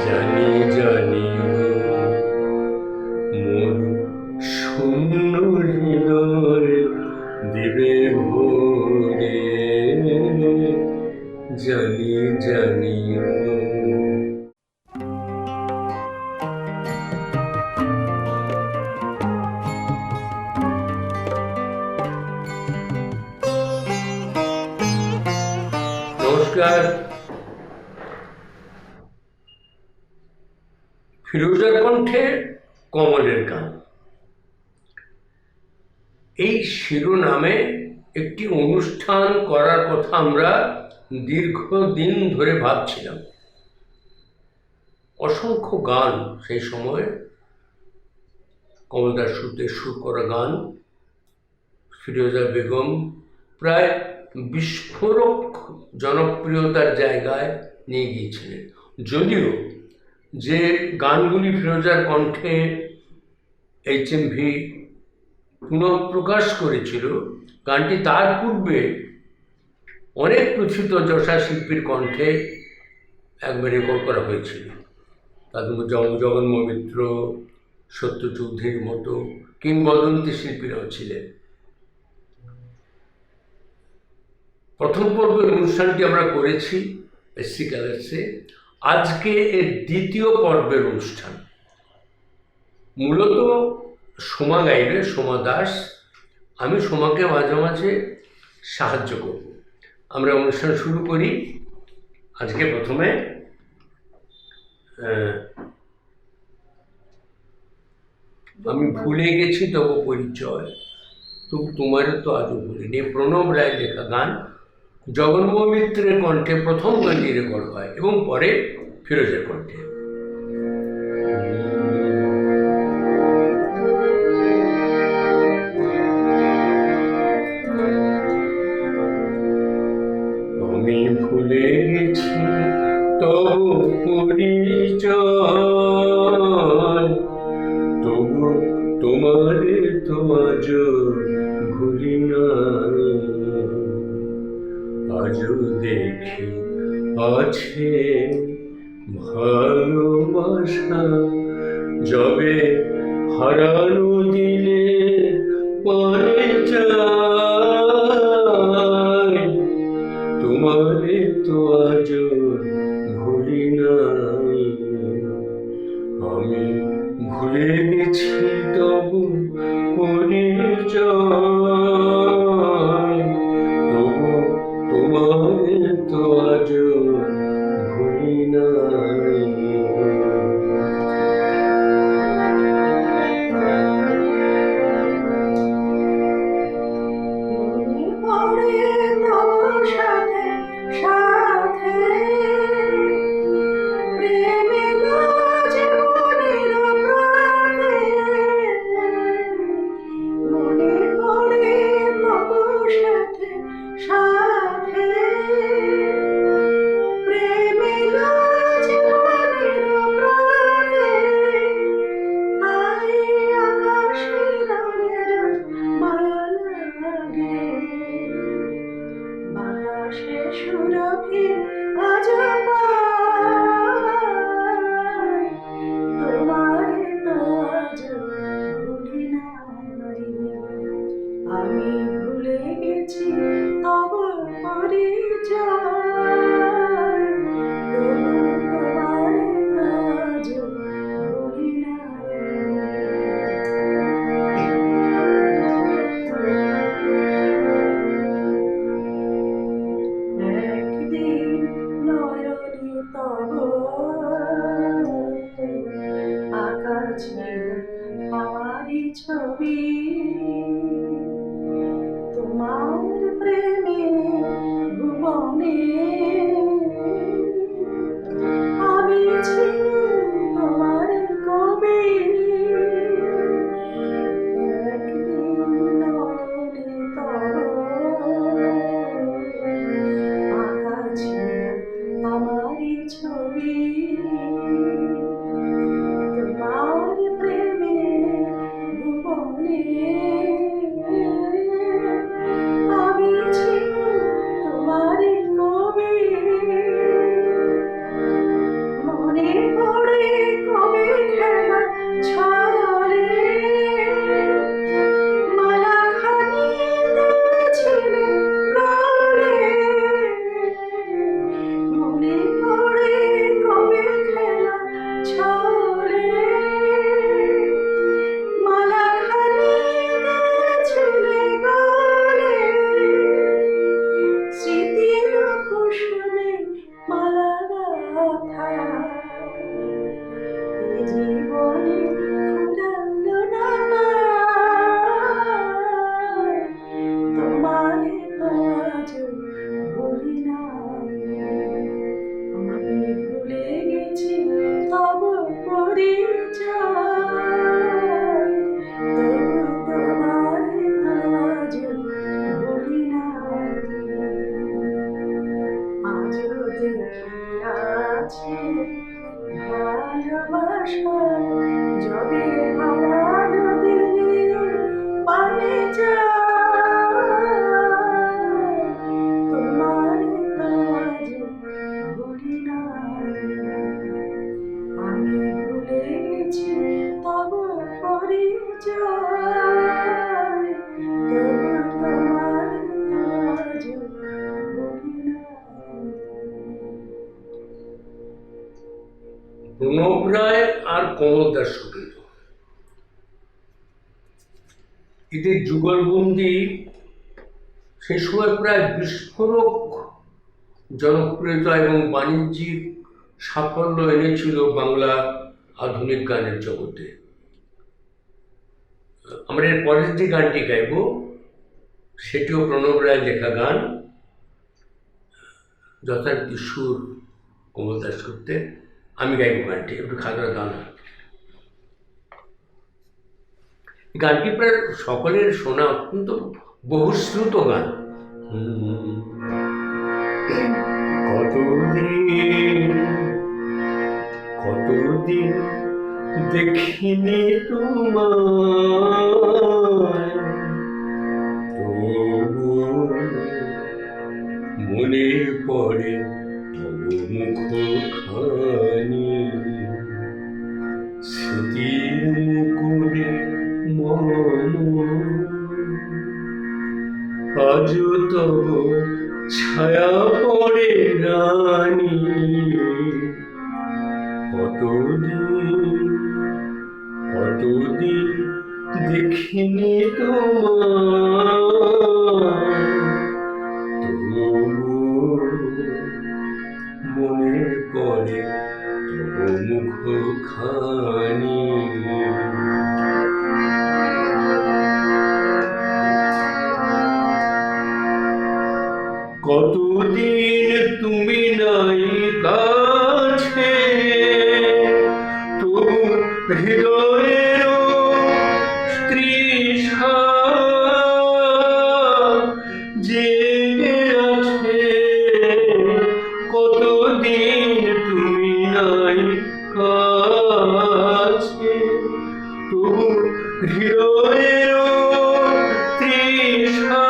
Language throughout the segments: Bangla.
জানি জানি মোর শূন্য হৃদয় দিবে ভরে, জানি জানি নমস্কার। ফিরোজার কণ্ঠে কমলের গান, এই শিরোনামে একটি অনুষ্ঠান করার কথা আমরা দীর্ঘদিন ধরে ভাবছিলাম। অসংখ্য গান সেই সময়, কমলদার সুরতে সুর করা গান, ফিরোজা বেগম প্রায় বিস্ফোরক জনপ্রিয়তার জায়গায় নিয়ে গিয়েছিলেন। যদিও যে গানগুলি ফিরোজার কণ্ঠে HMV পুনঃপ্রকাশ করেছিল, গানটি তার পূর্বে অনেক প্রথিত যশা শিল্পীর কণ্ঠে একবার রেকর্ড করা হয়েছিল। তাদের মধ্যে জগন্মোহন মিত্র, সত্য চৌধুরীর মতো কিংবদন্তি শিল্পীরাও ছিলেন। প্রথম পর্বের অনুষ্ঠানটি আমরা করেছি SC কালার্সে। আজকে এর দ্বিতীয় পর্বের অনুষ্ঠান। মূলত সোমা গাইবে, সোমা দাস। আমি সোমাকে মাঝে মাঝে সাহায্য করব। আমরা অনুষ্ঠান শুরু করি। আজকে প্রথমে আমি ভুলে গেছি তবু পরিচয়, তবু তোমারও তো আজও ভুলিনি, প্রণব রায় লেখা গান। জগন্মোহন মিত্রের কণ্ঠে প্রথম গানটি রেকর্ড হয় এবং পরে ফিরোজের কণ্ঠে। আমি ভুলে গেছি তবু পরিচয়, তবু তোমারে তো আজও ভুলি নাই। আজও দেখি আছে ভালোবাসা, যবে হারানো দিলে পরে যায়। তোমারে তো আজও ভুলি নাই। আমি ভুলে গেছি তবু পরিচয়, তবু তোমারে তো আজও ভুলি নাই। প্রণব রায় আর কমল দাস সুরের। এদের যুগলবন্দি সেই সময় প্রায় বিস্ফোরক জনপ্রিয়তা এবং বাণিজ্যিক সাফল্য এনেছিল বাংলা আধুনিক গানের জগতে। আমরা এর পরের যে গানটি গাইব সেটিও প্রণব রায় লেখা গান, যথারীতি সুর কমল দাস করতে। আমি গাইব গানটি, একটু খাগড়া গান। গানটি প্রায় সকলের শোনা অত্যন্ত বহুশ্রুত গান। কতদিন দেখিনি তোমায়, তবু মনে পড়ে মুখখানি, স্মৃতির মুকুরে আজ তব ছায়া পড়ে রানী। কতদিন দেখিনি তোমায়, তবু মনে পড়ে তব মুখখানি। কতদিন তুমি নাই কাছে, তবু হৃদয়ের তৃষা জেগে আছে। কতদিন তুমি নাই কাছে, তবু হৃদয়ের তৃষা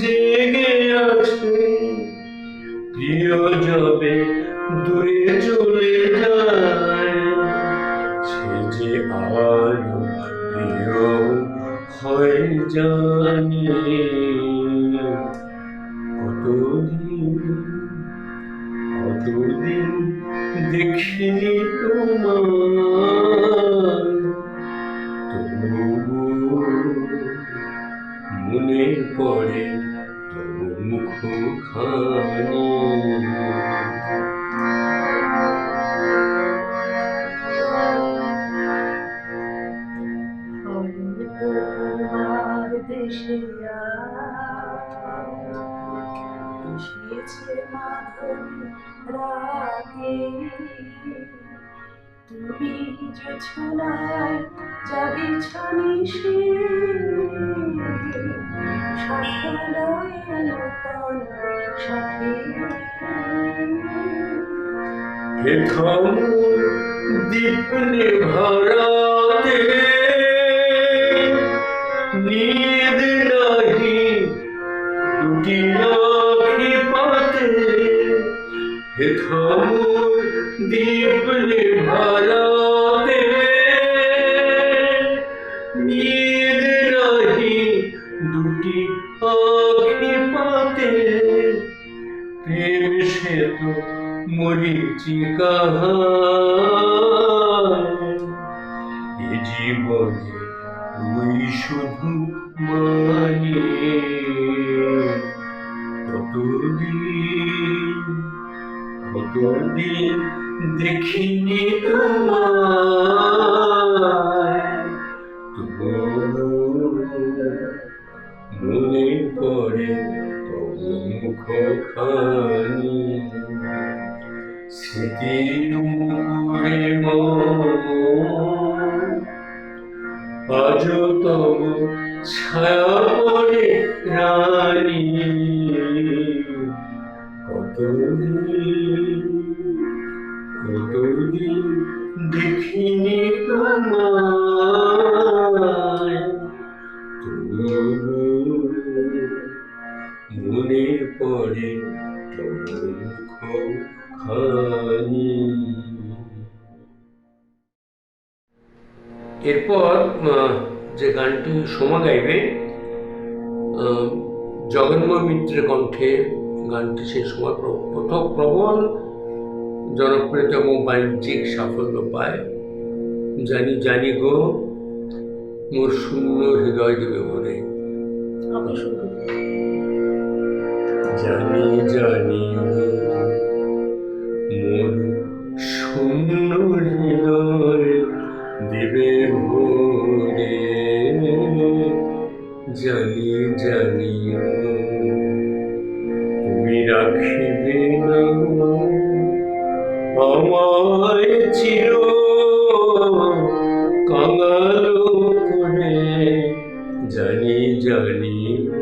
জেগে আছে। প্রিয় যাবে দূরে চলে যায়, সে যে আরো প্রিয় হয় জানি। কতদিন দেখিনি তোমায়, তবু মনে পড়ে তব মুখখানি। তোমার দেশে এসেছে মাধবী রাতে, তুমি যে ছোনায় যাবি ছনিশে, হে থামুর দীপ নিভারাতে, নীদ নাহি দুটি আঁখি পাতে। হে থামুর দীপ নিভারাতে, নীদ নাহি দুটি আঁখি পাতে। প্রেম সে তো মরীচিকা, এ জীবনে তুই শুধু মানে। কতদিন দেখিনি তোমায়, তবু মনে পড়ে তব মুখখানি। স্মৃতির মুকুরে আজ তব ছায়া পড়ে রানী। কতদিন দেখিনি তোমায়, তবু মনে পড়ে তব মুখখানি। এরপর যে গানটি সোমা গাইবে, জগন্ময় মিত্রের কণ্ঠে গানটি সেই সময় প্রথম প্রবল জনপ্রিয়তা এবং বাণিজ্যিক সাফল্য পায়। জানি জানি গো মোর শূন্য হৃদয় দেবে ভরে। আপনি শুনুন। জানি জানি গো মোর শূন্য হৃদয় দেবে ভরে। জানি জানি গো তুমি রাখিবে না আমায় চির কাঙাল করে। জানি জানি গো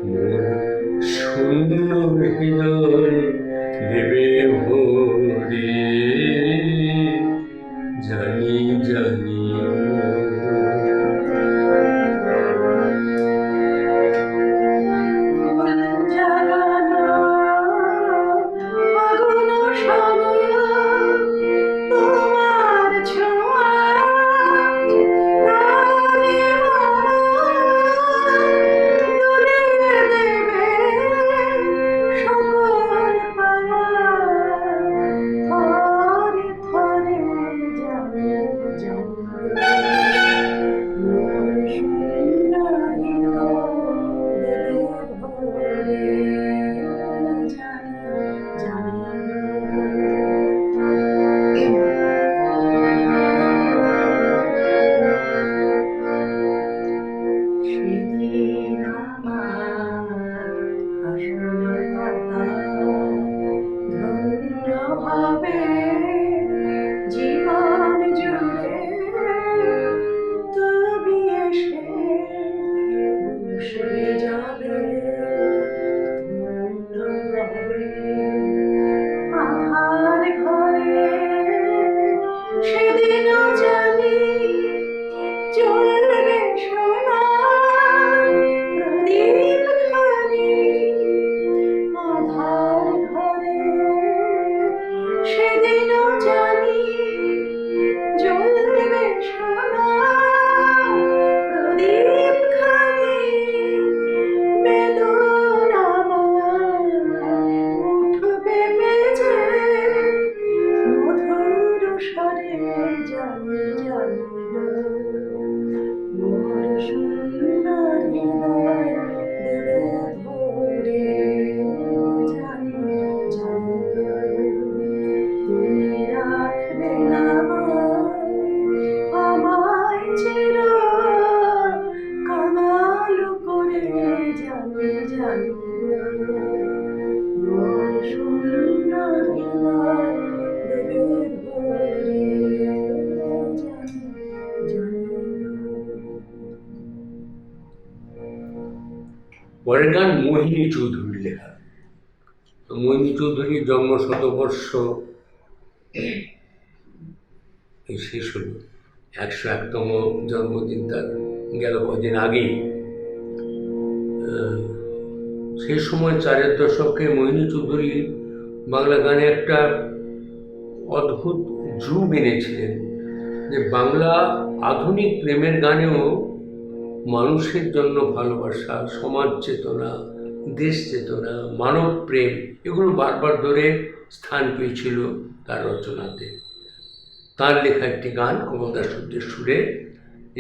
মোর শূন্য হৃদয় দেবে ভরে। জানি জানি জীবন জুড়ে তুমি এসে বসে যাবে, ধন্য হবে আধার ঘরে। সেদিনও জানি চলবে সোনা প্রদীপ খানি আধার ঘরে। সেদিনও জানি জ্বলবে সোনা প্রদীপ খানি। বেদন আমার উঠবে বেজে মধুর স্বরে। জানি জানি গো মোর শূন্য হৃদয় দেবে ভরে। জানি জানি গো তুমি রাখবে না আমায় চির কাঙাল করে। জানি জানি গো মোর শূন্য হৃদয় দেবে ভরে। জানি জানি পরের গান মোহিনী চৌধুরীর লেখা। মোহিনী চৌধুরীর জন্ম শতবর্ষ শেষ হল, 101তম জন্মদিন তার গেল কদিন আগেই। সেই সময় 4-এর দশকে মোহিনী চৌধুরী বাংলা গানে একটা অদ্ভুত যুগ এনেছিলেন, যে বাংলা আধুনিক প্রেমের গানেও মানুষের জন্য ভালোবাসা, সমাজ চেতনা, দেশ চেতনা, মানব প্রেম এগুলো বারবার ধরে স্থান পেয়েছিল তার রচনাতে। তার লেখা একটি গান কমল দাশগুপ্তের সুরে,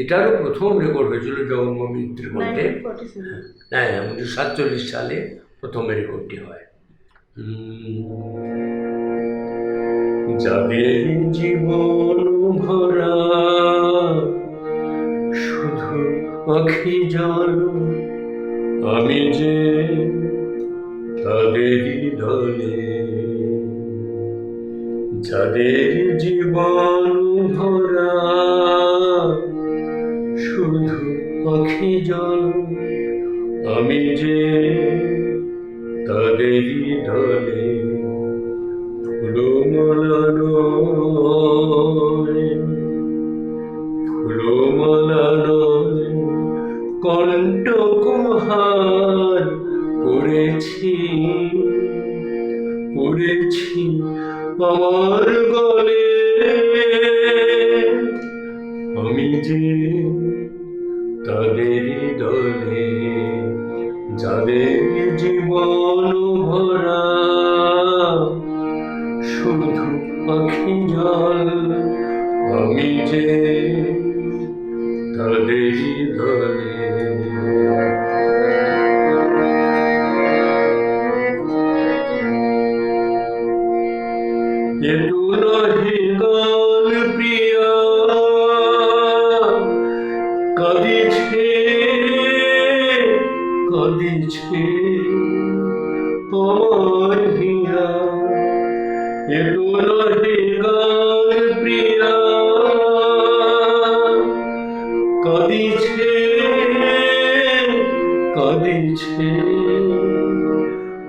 এটারও প্রথম রেকর্ড হয়েছিল জগন্ময় মিত্রের মধ্যে। 1947 হ্যাঁ, 1947 সালে প্রথম রেকর্ডটি হয়। যাদের জীবন ভরা শুধু আখি জল, আমি যে তাদেরই দলে। যাদের জীবন ভরা শুধু আখি জল, আমি যে তাদেরই দলে। ফুলমালা নয়, ফুলমালা নয়, কণ্টকহার পড়েছি, পড়েছি আমার গলে। আমি যে তাদেরই দলে। জীবন ভরা শুধু পাখি জল আমি যে তাদেরই দলে এ তো নহে গান প্রিয়া কাঁদিছে কাঁদিছে আমার হিয়া এ তো নহে গান প্রিয়া কাঁদিছে কাঁদিছে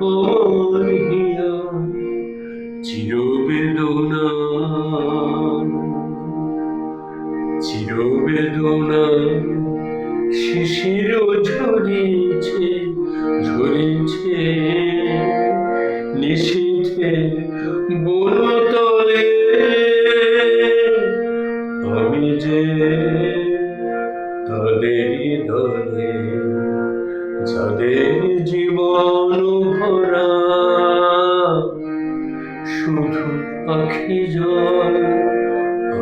আমার হিয়া চিরবেদনা চিরবেদনা শিশির ঝরেছে ঝরেছে নিশীথে বনতলে আমি যে তাদেরই দলে যাদের জীবন ভরা শুধু পাখি জল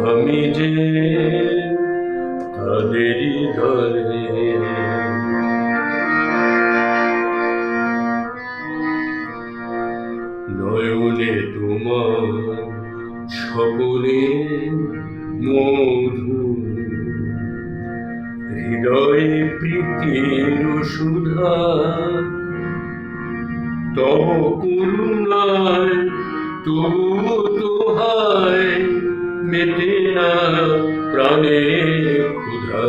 আমি যে তাদেরই দলে নয়নে তোমার সকলে মধু হৃদয়ে প্রীতির সুধা তব করুণায় তবু তোহায় মেটে না প্রাণে ক্ষুধা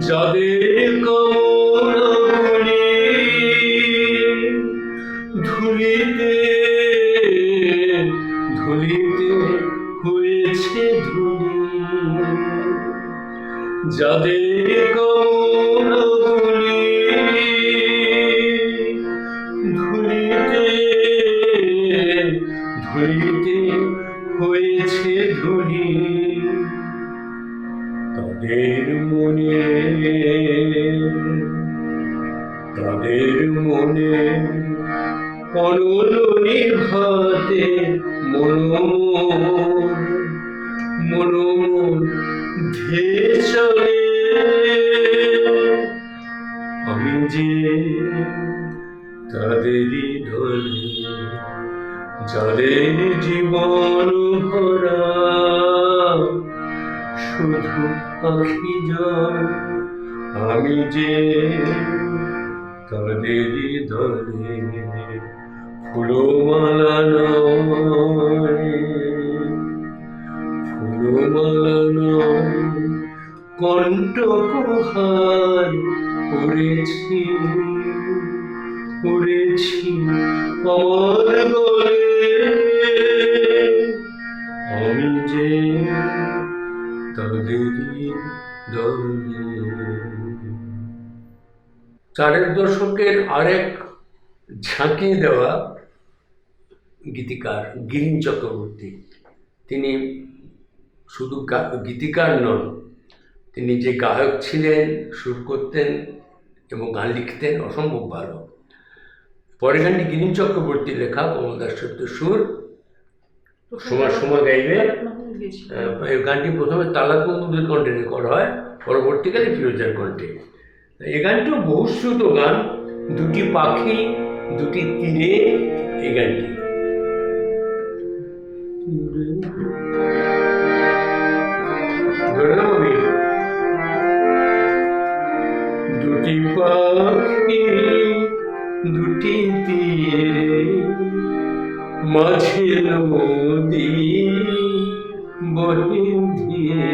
যাদের কামনাগুলি ধুলিতে ধুলিতে হয়েছে ধুলি যাদের কামনাগুলি ধুলিতে ধুলিতে হয়েছে ধুলি তাদের মনে অনলনি ভাতে মনোমন ধেয়ে চলে আমি যে তাদেরই দলে যাদের জীবন ভরা শুধু পাখি জল আমি যে তাদেরই দলে ফুলমালা নয় ফুলমালা নয় কণ্ঠকহার পড়েছি পড়েছি আমার গলে আমি যে তাদেরই দলে চারের দশকের আরেক ঝাঁকি দেওয়া গীতিকার গিরিন চক্রবর্তী। তিনি শুধু গীতিকার নন, তিনি যে গায়ক ছিলেন, সুর করতেন এবং গান লিখতেন অসম্ভব ভালো। পরের গানটি গিরিন চক্রবর্তীর লেখা, কমল দাস চৌধুরীর সুর, সময় গাইবে। এই গানটি প্রথমে তালাত মাহমুদের কণ্ঠে রেকর্ড হয়, পরবর্তীকালে ফিরোজার কণ্ঠে। এই গানটিও বহুশ্রুত গান, দুটি পাখি দুটি তীরে, এই গানটি দুটি পাখি দুটি তীরে মাঝে নদী বহে ধীরে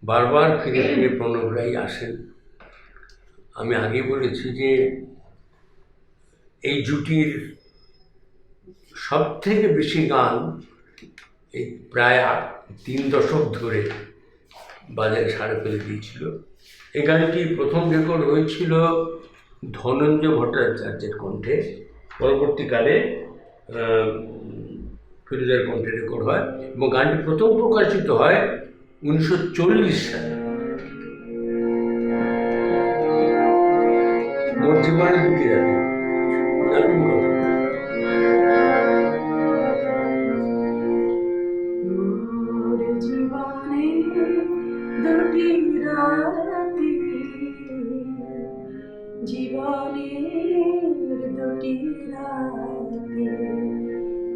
বারবার ফিরে ফিরে প্রণব রায় আসেন। আমি আগে বলেছি যে এই জুটির সব থেকে বেশি গান এই প্রায় 3 দশক ধরে বাজারে সাড়া ফেলে দিয়েছিল। এই গানটি প্রথম রেকর্ড হয়েছিল ধনঞ্জয় ভট্টাচার্যের কণ্ঠে, পরবর্তীকালে ফিরোজার কণ্ঠে রেকর্ড হয় এবং গানটি প্রথম প্রকাশিত হয় 1940 সালে। মোর জীবনে দুটি রাতে দারুণ কথা। মোর জীবনে দুটি রাতি, জীবনের দুটি রাতি,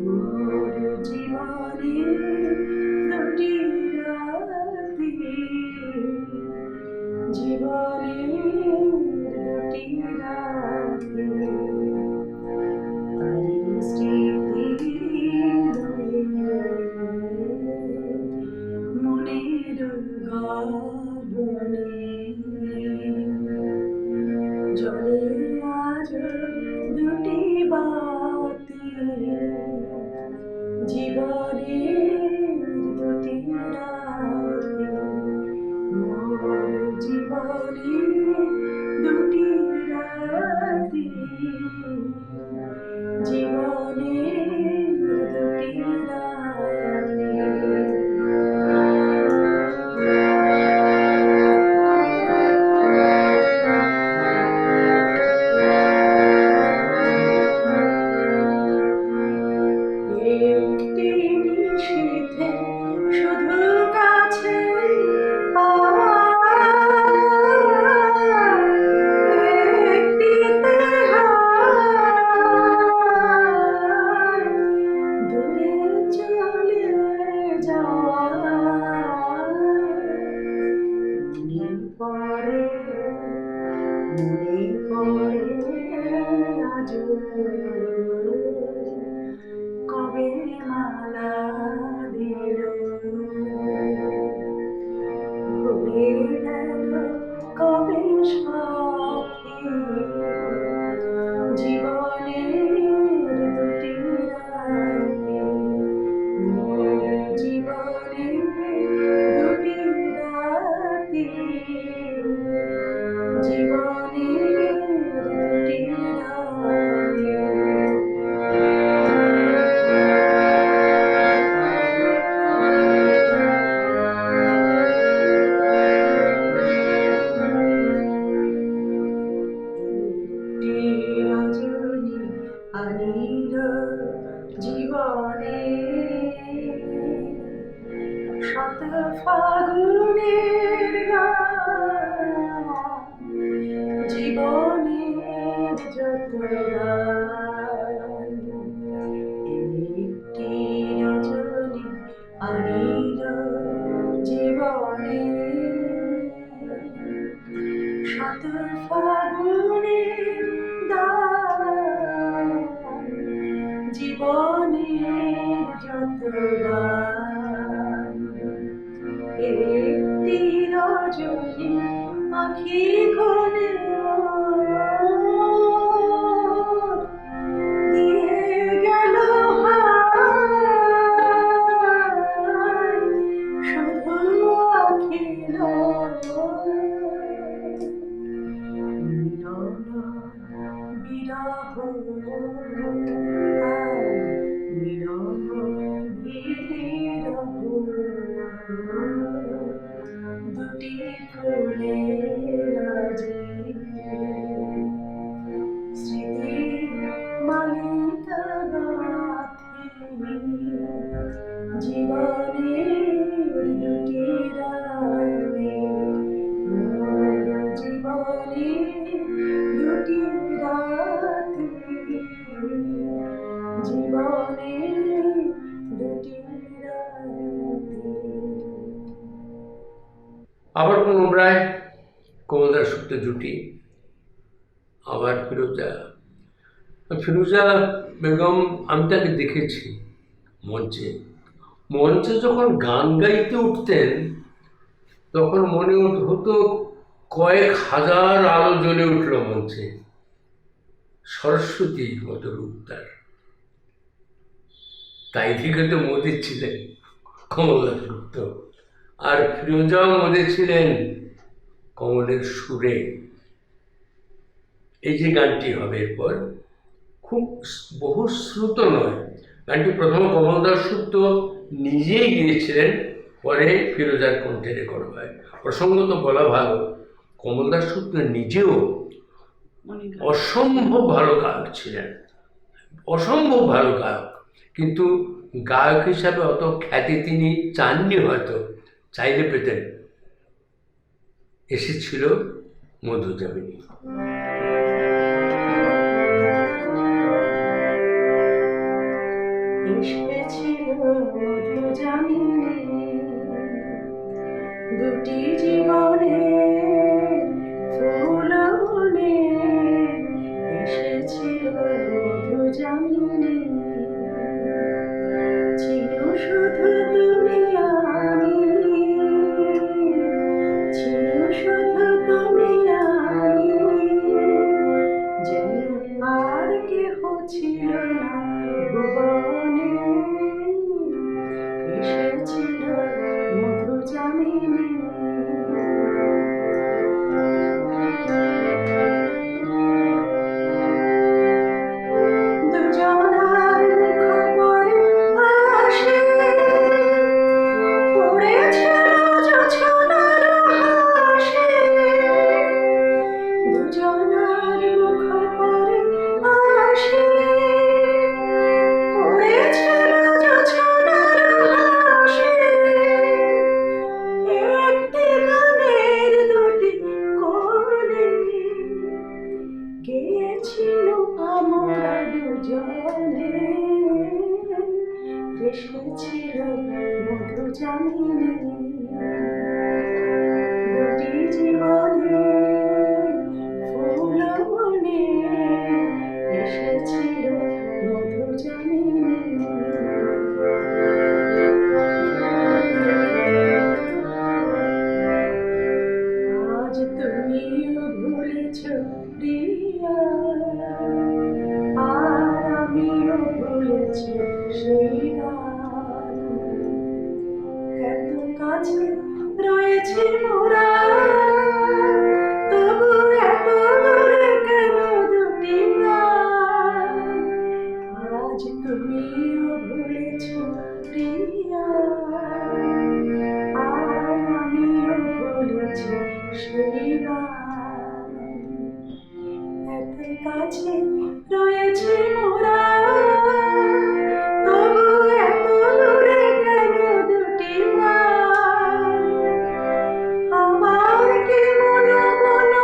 মোর জীবনে দুটি রাতি, জীবনের দুটি রাতি, তারি স্মৃতি মনের গগনে জলে আজ দুটি বাতি, জীবনের দুটি রাতি, মোর জীবনের দুটি রাতি, জীবনের দুটি রাতি। একটি নিশীথে শুধু কাছে পাওয়া, একটিতে হায় দূরে চলে যাওয়া, মনে পড়ে আজ কবে মালা দিল, ভুলে গেল কবে সাথী, জীবনের দুটি রাতি, মোর জীবনের দুটি রাতি, জীবনের দুটি রাতি। রজনী আনিল জীবনে শত ফাগুনের গান, জীবনের যত গান, একটি রজনী আনিল জীবনে শত ফাগুনের দান, জীবনের যত গান, একটি রজনী আঁখি কোণে দিয়ে গেল হায়, শুধু আঁখি বিরহ, বিরহ দুটি ফুলে আজি স্মৃতি মালিকা গাথি, জীবনের দুটি রাতি, মোর জীবনের দুটি রাতি, জীবনের দুটি রাতি। আবার প্রণব রায়, কমলদার সূত্রে জুটি, আবার ফিরোজা বেগম। আমি তাকে দেখেছি মঞ্চে যখন গান গাইতে উঠতেন তখন মনে হতো কয়েক হাজার আলো জ্বলে উঠল মঞ্চে, সরস্বতীর মতো রূপ তার। তাই থেকে তো মোদী ছিলেন কমল দাশগুপ্ত, আর ফিরোজাও মোদী ছিলেন কমলের সুরে। এই যে গানটি হবে এরপর, খুব বহুশ্রুত নয় গানটি, প্রথমে কমল দাশগুপ্ত নিজেই গিয়েছিলেন, পরে ফিরোজার কণ্ঠে রেকর্ড হয়। প্রসঙ্গত বলা ভালো, কমল দাশগুপ্ত নিজেও অসম্ভব ভালো গায়ক ছিলেন, অসম্ভব ভালো গায়ক, কিন্তু গায়ক হিসাবে অত খ্যাতি তিনি চাননি, হয়তো চাইলে পেতেন। এসেছিল মধুযামিনী। এসেছিল মধুযামিনী, দুটি জীবনে ফুল বনে, এসেছিল মধুযামিনী। ছিল শুধু তুমি আমি, ছিল শুধু তুমি আমি, যেন আর কেহ ছিল না ভুবনে। এসেছিল মধুযামিনী। দুজনার মুখ পরে আসে, পড়েছিল জোছনার হাসে। দুজনার মুখ পরে আসে, পড়েছিল জোছনার হাসে। একটি গানের দুটি কোণে গেয়েছিল আমরা দুজনে। এসেছিল মধুযামিনী, দুটি জীবনে ফুল বনে, এসেছিল মধুযামিনী। আজ তুমিও ভুলেছ প্রিয়া, আর আমিও ভুলেছি সেই রাত। এত কাছে রয়েছে মোরা, তবু এত দূরে কেন দুটি প্রাণ। আজ তুমিও ভুলেছ প্রিয়া, আর আমিও ভুলেছি সেই গান। এত কাছে রয়েছে মোরা, তবু এত দূরে কেন দুটি প্রাণ। আমার কি মনো মনো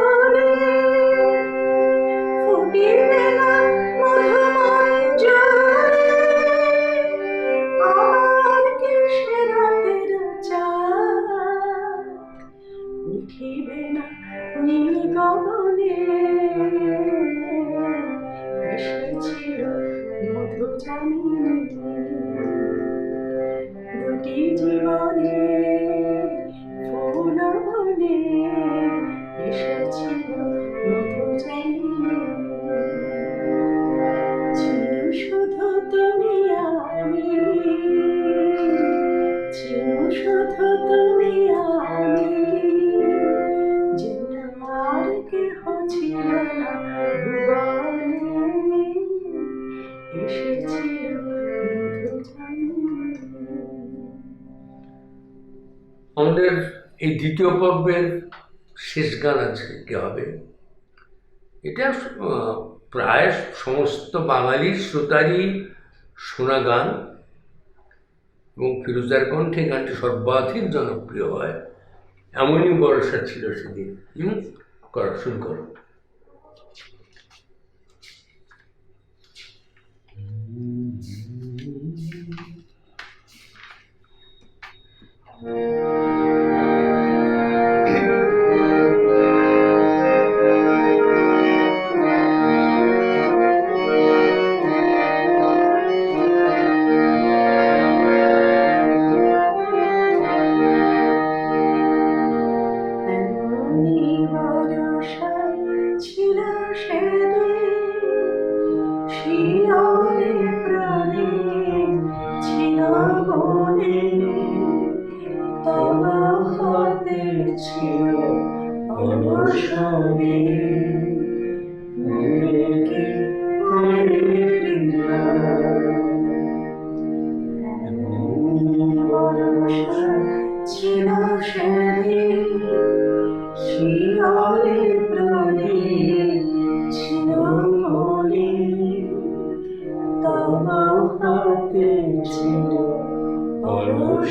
হলে ফুটিবে না মধুমঞ্জরি। আমার কি সে রাতের চাঁদ উঠিবে না নীল গগনে। এসেছিল মধুযামিনী, দুটি জীবনে ফুল বনে, এসেছিল মধুযামিনী। ছিল শুধু তুমি আমি, ছিল শুধু তুমি আমি, যেন আর কেহ ছিল না ভুবনে। এসেছিল মধুযামিনী। আমাদের এই দ্বিতীয় পর্বের শেষ গান আছে কি হবে, এটা প্রায় সমস্ত বাঙালি শ্রোতারই শোনা গান, এবং ফিরোজার কণ্ঠে গানটি সর্বাধিক জনপ্রিয় হয়। এমনই বর্ষা ছিল সেদিন। শুরু করো।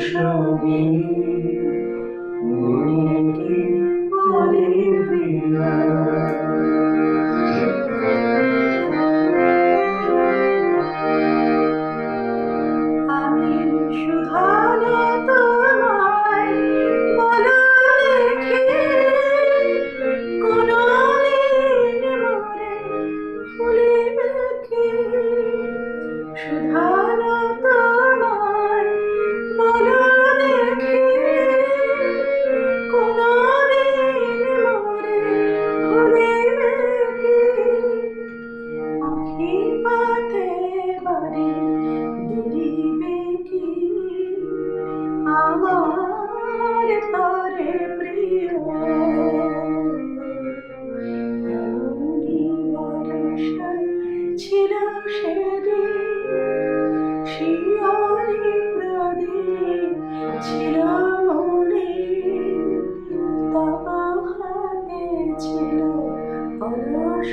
সঙ্গে মনে কি পরে প্রিয়া আমি শুধালো তোমায় বলো দেখি কোনদিন মোরে ভুলিবে কি শুধালো তোমায় বলো দেখি কোনদিন মোরে ভুলিবে কি আখি পাতে বাড়ি দিলিবে কি আমার তরে প্রিয় এমনি বর্ষায় ছিল সেদিন শিয়রে প্রদীপ ছিল মনে তব হাতে ছিল অলস